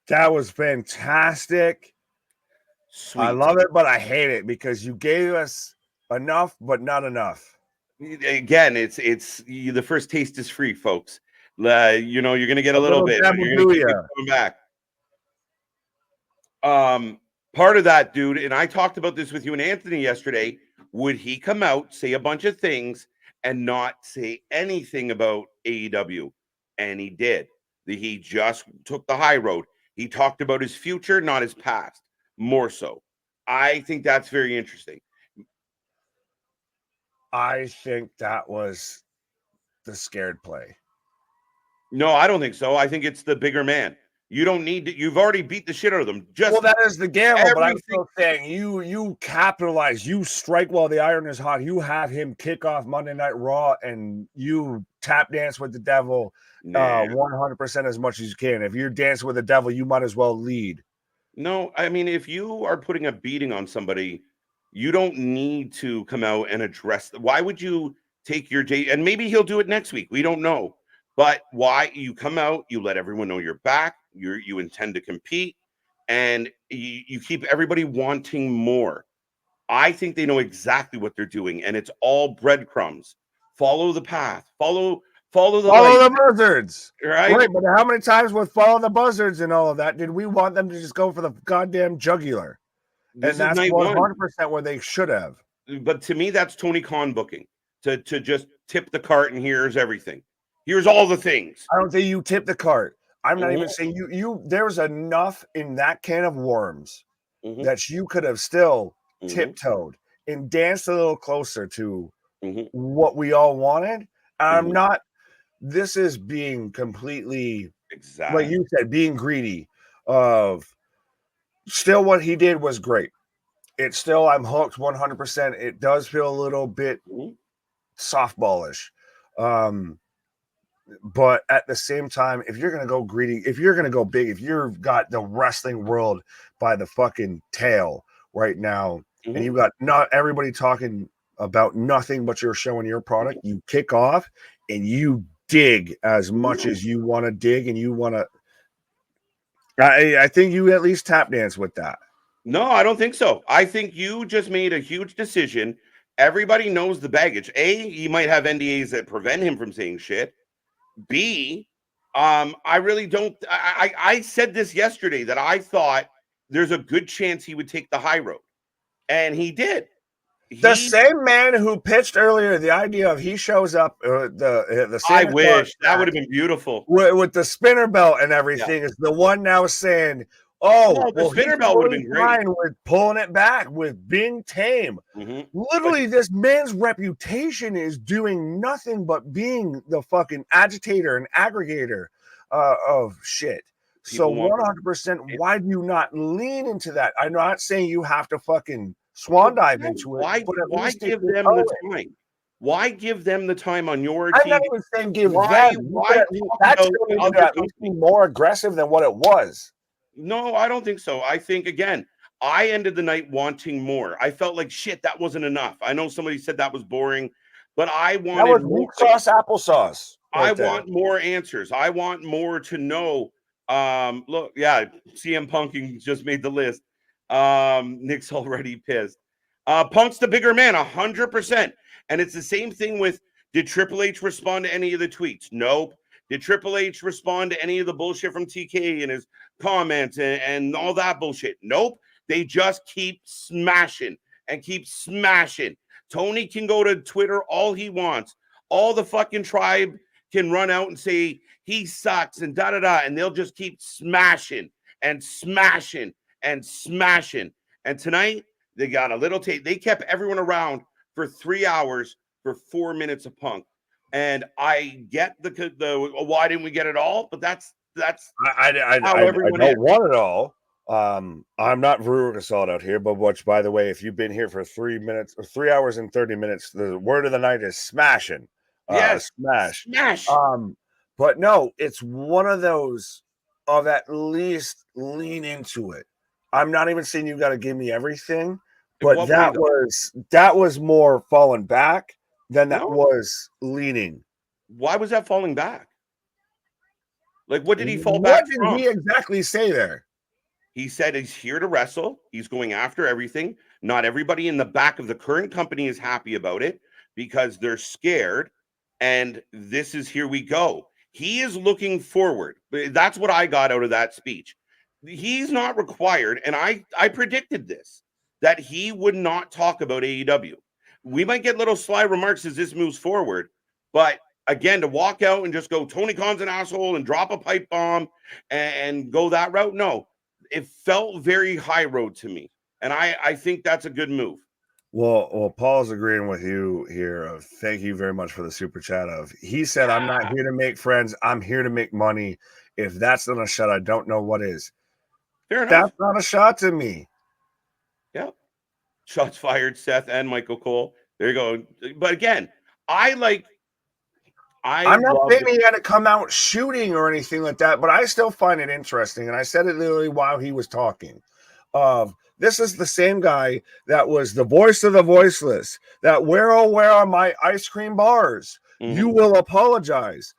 That was fantastic. Sweet. I love it, but I hate it because you gave us enough, but not enough. Again, it's the first taste is free, folks. You're gonna get a A little little bit, but you're gonna keep it dabble coming back. Part of that, dude, and I talked about this with you and Anthony yesterday. Would he come out, say a bunch of things, and not say anything about AEW? And he did. He just took the high road. He talked about his future, not his past, more so. I think that's very interesting. I think that was the scared play. No, I don't think so. I think it's the bigger man. You don't need to, you've already beat the shit out of them. Well, Just that is the gamble, but I'm everything. still saying you capitalize, you strike while the iron is hot. You have him kick off Monday Night Raw, and you tap dance with the devil 100% as much as you can. If you're dancing with the devil, you might as well lead. No, I mean, if you are putting a beating on somebody, you don't need to come out and address. Why would you take your day? And maybe he'll do it next week. We don't know. But why you come out, you let everyone know you're back, you intend to compete, and you keep everybody wanting more. I think they know exactly what they're doing, and it's all breadcrumbs. Follow the path. Follow the light. Follow the buzzards. Right? Right, but how many times with follow the buzzards and all of that did we want them to just go for the goddamn jugular? This And is that's night 100% where they should have. But to me, that's Tony Khan booking to just tip the cart and here's everything. Here's all the things. I don't think you tip the cart. I'm not even saying you there's enough in that can of worms that you could have still tiptoed and danced a little closer to what we all wanted. I'm not, this is being completely, like you said, being greedy of still what he did was great. It's still, I'm hooked 100%. It does feel a little bit softballish. But at the same time, if you're going to go greedy, if you're going to go big, if you've got the wrestling world by the fucking tail right now, and you've got not everybody talking about nothing but you're showing your product, you kick off and you dig as much as you want to dig, and you want to. I think you at least tap dance with that. No, I don't think so. I think you just made a huge decision. Everybody knows the baggage. A, you might have NDAs that prevent him from saying shit. B, I really don't. I said this yesterday that I thought there's a good chance he would take the high road, and he did. The same man who pitched earlier the idea of he shows up, the I wish that would have been beautiful with the spinner belt and everything, is the one now saying, "Oh, the spinner belt would have been great with pulling it back, with being tame." Literally, this man's reputation is doing nothing but being the fucking agitator and aggregator of shit. So 100%, why do you not lean into that? I'm not saying you have to fucking swan dive into it. Why give them the time? Why give them the time on your I'm TV? not even saying give them. That should at least be more aggressive than what it was. No, I don't think so. I think, again, I ended the night wanting more. I felt like shit, that wasn't enough. I know somebody said that was boring, but I wanted that was more sauce, applesauce. I want more answers. I want more to know. Look, yeah, CM Punk just made the list. Nick's already pissed. Punk's the bigger man, 100%. And it's the same thing with, did Triple H respond to any of the tweets? Nope. Did Triple H respond to any of the bullshit from TK and his comments and all that bullshit? Nope. They just keep smashing and keep smashing. Tony can go to Twitter all he wants. All the fucking tribe can run out and say he sucks and da-da-da, and they'll just keep smashing and smashing and smashing. And tonight, they got a little tape. They kept everyone around for 3 hours for 4 minutes of Punk. And I get the why didn't we get it all? But that's I don't want it all. I'm not Veruca Salt out here, but which, by the way, if you've been here for 3 minutes or 3 hours and 30 minutes, the word of the night is smashing. Yes, smash. Smash. But no, it's one of those of at least lean into it. I'm not even saying you got to give me everything, but that was more falling back than that was leaning. Why was that falling back? Like, what did he fall What back did from? he exactly say there? He said he's here to wrestle. He's going after everything. Not everybody in the back of the current company is happy about it because they're scared. And this is here we go. He is looking forward. That's what I got out of that speech. He's not required, and I predicted this, that he would not talk about AEW. We might get little sly remarks as this moves forward, but again, to walk out and just go, Tony Khan's an asshole and drop a pipe bomb and go that route, no, it felt very high road to me. And I think that's a good move. Well, Paul's agreeing with you here. Thank you very much for the super chat. He said, "I'm not here to make friends. I'm here to make money. If that's not a shot, I don't know what is." Fair enough. That's not a shot to me. Yeah. Shots fired, Seth and Michael Cole. There you go. But again, I'm not saying he had to come out shooting or anything like that, but I still find it interesting. And I said it literally while he was talking. This is the same guy that was the voice of the voiceless, that where are my ice cream bars? Mm-hmm. You will apologize.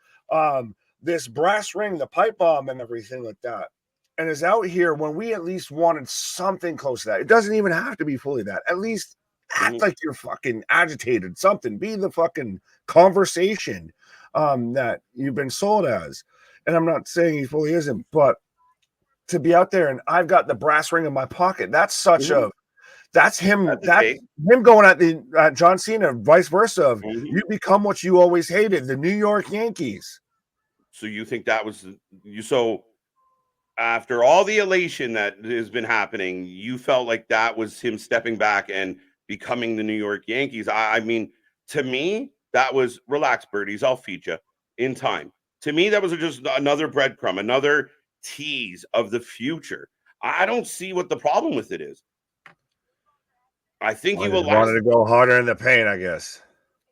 This brass ring, the pipe bomb and everything like that. And is out here when we at least wanted something close to that. It doesn't even have to be fully that. At least act like you're fucking agitated. Something. Be the fucking conversation that you've been sold as. And I'm not saying he fully isn't, but to be out there and I've got the brass ring in my pocket. That's such a that's him. That's him going at the John Cena, vice versa. You become what you always hated, the New York Yankees. So you think that was you? So after all the elation that has been happening, you felt like that was him stepping back and becoming the New York Yankees. I mean, to me, that was relax, birdies. I'll feed you in time. To me, that was just another breadcrumb, another tease of the future. I don't see what the problem with it is. I think you will wanted to go harder in the paint, I guess.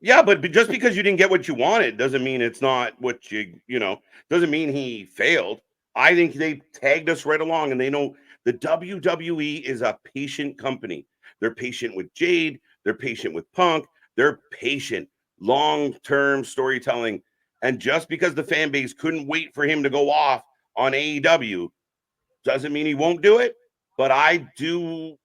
Yeah, but just because you didn't get what you wanted doesn't mean it's not what doesn't mean he failed. I think they tagged us right along, and they know the WWE is a patient company. They're patient with Jade. They're patient with Punk. They're patient, long-term storytelling. And just because the fan base couldn't wait for him to go off on AEW doesn't mean he won't do it. But I do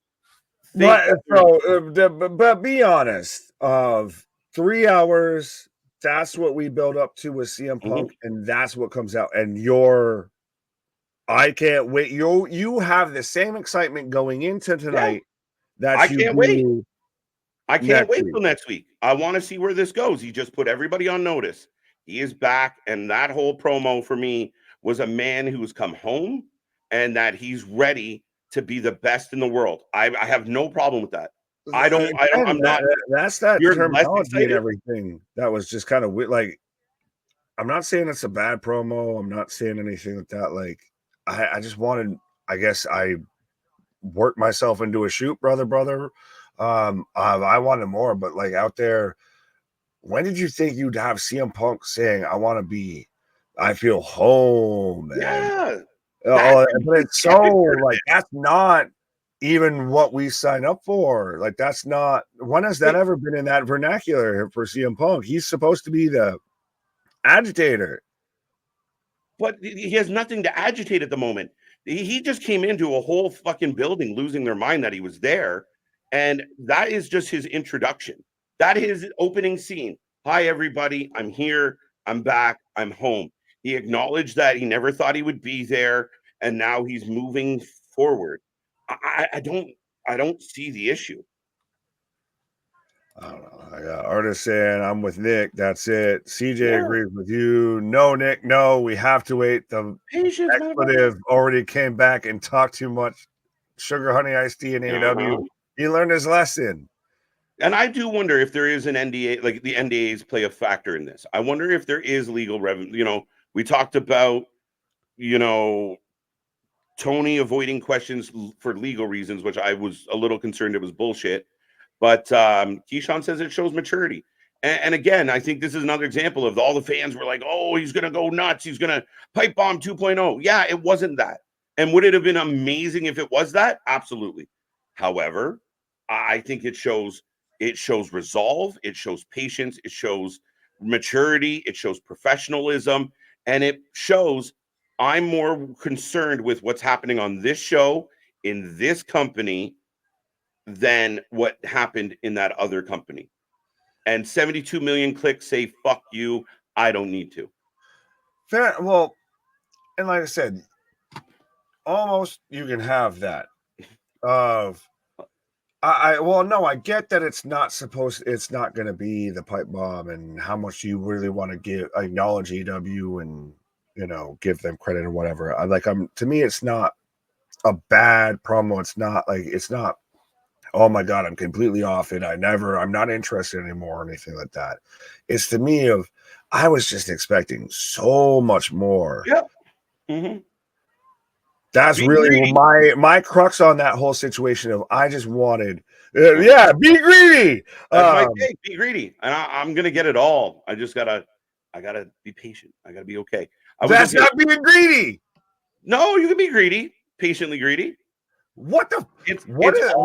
think. But be honest. Of 3 hours, that's what we build up to with CM Punk, and that's what comes out. And I can't wait. You have the same excitement going into tonight. Yeah. I can't wait. I can't wait till next week. I want to see where this goes. He just put everybody on notice. He is back, and that whole promo for me was a man who's come home and that he's ready to be the best in the world. I have no problem with that. I'm not. That's that terminology and everything. That was just kind of weird. Like, I'm not saying it's a bad promo. I'm not saying anything like that. Like, I just wanted. I guess I worked myself into a shoot, brother. I wanted more, but like out there, when did you think you'd have CM Punk saying, I feel home? Yeah. But it's so like that's not even what we sign up for. Like that's not. When has that ever been in that vernacular for CM Punk? He's supposed to be the agitator, but he has nothing to agitate at the moment. He just came into a whole fucking building losing their mind that he was there, and that is just his introduction. That is his opening scene. Hi everybody, I'm here. I'm back. I'm home. He acknowledged that he never thought he would be there, and now he's moving forward. I don't see the issue. I don't know. I got artist saying I'm with Nick. That's it. CJ agrees with you. No, Nick. No, we have to wait. The expletive already came back and talked too much. Sugar Honey Iced Tea and AEW. He learned his lesson. And I do wonder if there is an NDA, like the NDAs play a factor in this. I wonder if there is legal revenue. We talked about, Tony avoiding questions for legal reasons, which I was a little concerned it was bullshit. But Keyshawn says it shows maturity. And again, I think this is another example of all the fans were like, oh, he's going to go nuts. He's going to pipe bomb 2.0. Yeah, it wasn't that. And would it have been amazing if it was that? Absolutely. However, I think it shows resolve. It shows patience. It shows maturity. It shows professionalism. And it shows I'm more concerned with what's happening on this show in this company than what happened in that other company. And 72 million clicks say, fuck you. I don't need to. Fair. Well, and like I said, almost you can have that of I get that it's not going to be the pipe bomb and how much you really want to acknowledge EW and give them credit or whatever. To me it's not a bad promo. It's not, oh my god, I'm completely off it. I'm not interested anymore or anything like that. It's to me of I was just expecting so much more. Yep. Mm-hmm. That's Be really greedy. my crux on that whole situation of I just wanted, be greedy. That's my take. Be greedy, and I'm gonna get it all. I gotta be patient. I gotta be okay. That's not being greedy. No, you can be greedy, patiently greedy. What It's all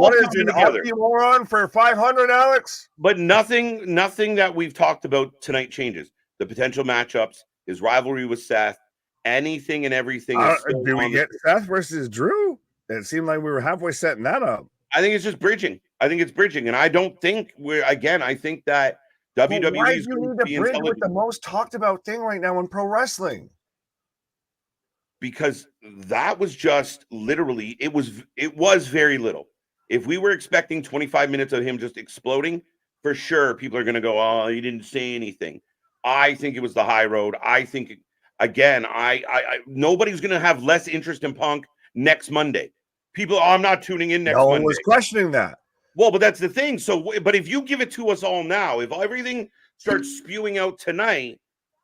what is coming an together. oxymoron for 500, Alex? But nothing that we've talked about tonight changes. The potential matchups, his rivalry with Seth, anything and everything is still Do we on the get Seth versus Drew? It seemed like we were halfway setting that up. I think it's just bridging. I think it's bridging. And I don't think I think that But WWE why do is you going need to to be bridge with the intelligent most talked about thing right now in pro wrestling? because that was just literally it was very little. If we were expecting 25 minutes of him just exploding, for sure people are going to go, "Oh, he didn't say anything." I think it was the high road. I think again, I nobody's going to have less interest in Punk next Monday. People, I'm not tuning in next No one Monday. was questioning that. Well, but that's the thing. So, but if you give it to us all now, if everything starts spewing out tonight,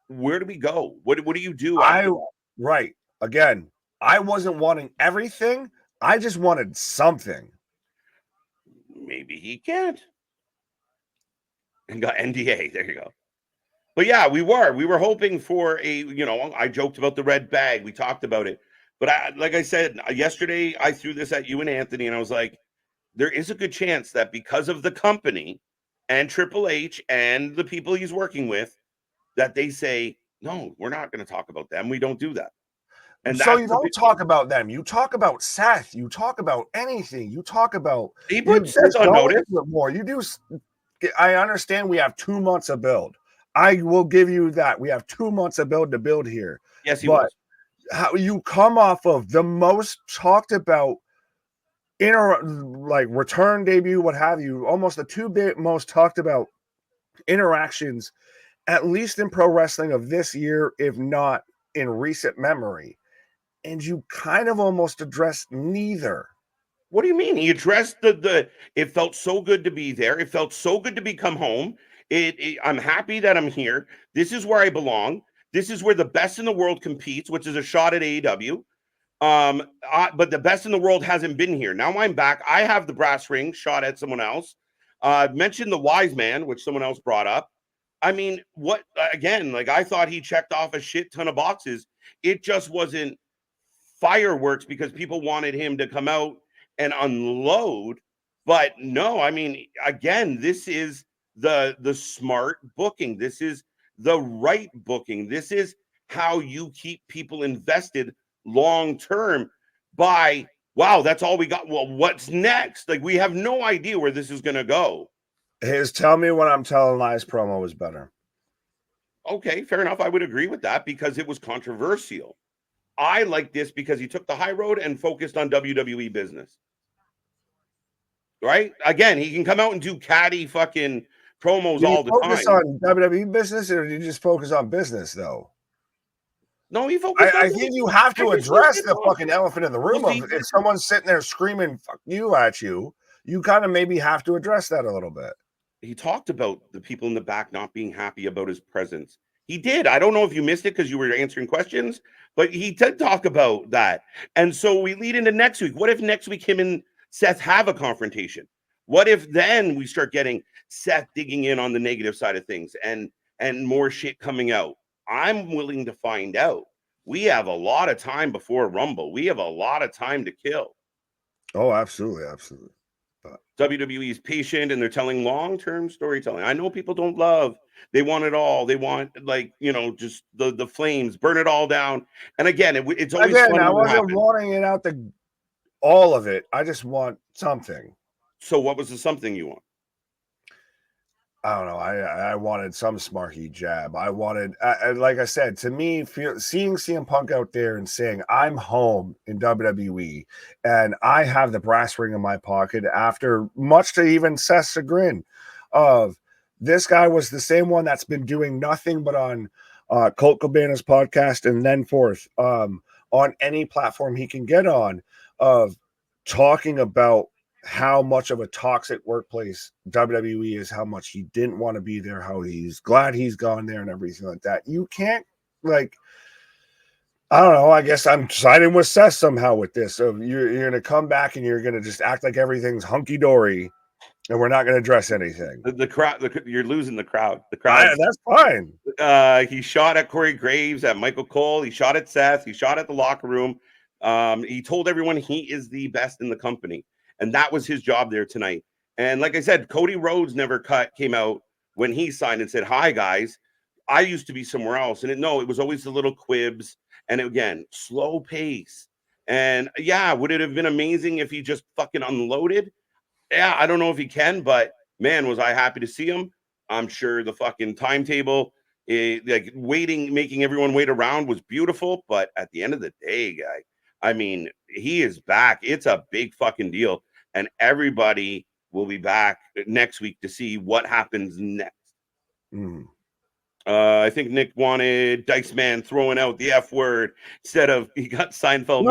where do we go? What do you do after that? Right. Again, I wasn't wanting everything. I just wanted something. Maybe he can't. And got NDA. There you go. But yeah, we were hoping for I joked about the red bag. We talked about it. But like I said yesterday, I threw this at you and Anthony, and I was like, there is a good chance that because of the company and Triple H and the people he's working with, that they say, no, we're not going to talk about them. We don't do that. And So that's you the don't big talk about them. You talk about Seth. You talk about anything. You talk about he you put Seth on go notice. into it more. You do. I understand we have 2 months of build. I will give you that. We have 2 months of build to build here. Yes, he But was. how you come off of the most talked about return debut, what have you, almost the most talked about interactions, at least in pro wrestling of this year, if not in recent memory. And you kind of almost addressed neither. What do you mean? He addressed the. It felt so good to be there. It felt so good to become home. I'm happy that I'm here. This is where I belong. This is where the best in the world competes, which is a shot at AEW. But the best in the world hasn't been here. Now I'm back. I have the brass ring shot at someone else. Mentioned the wise man, which someone else brought up. I mean, what again? Like I thought he checked off a shit ton of boxes. It just wasn't fireworks because people wanted him to come out and unload. But no, I mean, again, this is the smart booking. This is the right booking. This is how you keep people invested long term by wow, that's all we got. Well, what's next? Like we have no idea where this is going to go. His tell me when I'm telling lies promo was better. Okay, fair enough. I would agree with that because it was controversial. I like this because he took the high road and focused on WWE business. Right? Again, he can come out and do catty fucking promos Did you all the focus time. on WWE business or did you just focus on business though? No, he focused on I think you have I to just think address that the fucking elephant in the room see, of if someone's sitting there screaming fuck you at you, you kind of maybe have to address that a little bit. he talked about the people in the back not being happy about his presence. He did. I don't know if you missed it because you were answering questions, but he did talk about that. And so we lead into next week. What if next week him and Seth have a confrontation? What if then we start getting Seth digging in on the negative side of things and more shit coming out? I'm willing to find out. We have a lot of time before Rumble. We have a lot of time to kill. Oh, absolutely, absolutely. WWE is patient and they're telling long-term storytelling. I know people don't love, they want it all. They want, like, just the flames, burn it all down. And again, it's always Again, fun I when it wasn't happens. wanting it out all of it. I just want something. So what was the something you want? I don't know. I wanted some smarky jab. I wanted, like I said, to me, seeing CM Punk out there and saying, I'm home in WWE and I have the brass ring in my pocket, after much to even Seth's chagrin of, this guy was the same one that's been doing nothing but on Colt Cabana's podcast and then forth on any platform he can get on, of talking about how much of a toxic workplace WWE is, how much he didn't want to be there, how he's glad he's gone there and everything like that. You can't, like, I don't know. I guess I'm siding with Seth somehow with this. So you're going to come back and you're going to just act like everything's hunky dory and we're not going to address anything. The crowd, you're losing the crowd. The crowd. That's fine. He shot at Corey Graves, at Michael Cole. He shot at Seth. He shot at the locker room. He told everyone he is the best in the company. And that was his job there tonight. And like I said, Cody Rhodes never came out when he signed and said, hi, guys. I used to be somewhere else. And it was always the little quibs. And again, slow pace. And yeah, would it have been amazing if he just fucking unloaded? Yeah, I don't know if he can, but man, was I happy to see him. I'm sure the fucking timetable, like making everyone wait around was beautiful. But at the end of the day, guy, I mean, he is back. It's a big fucking deal. And everybody will be back next week to see what happens next. I think Nick wanted Dice Man throwing out the F word instead of, he got Seinfeld.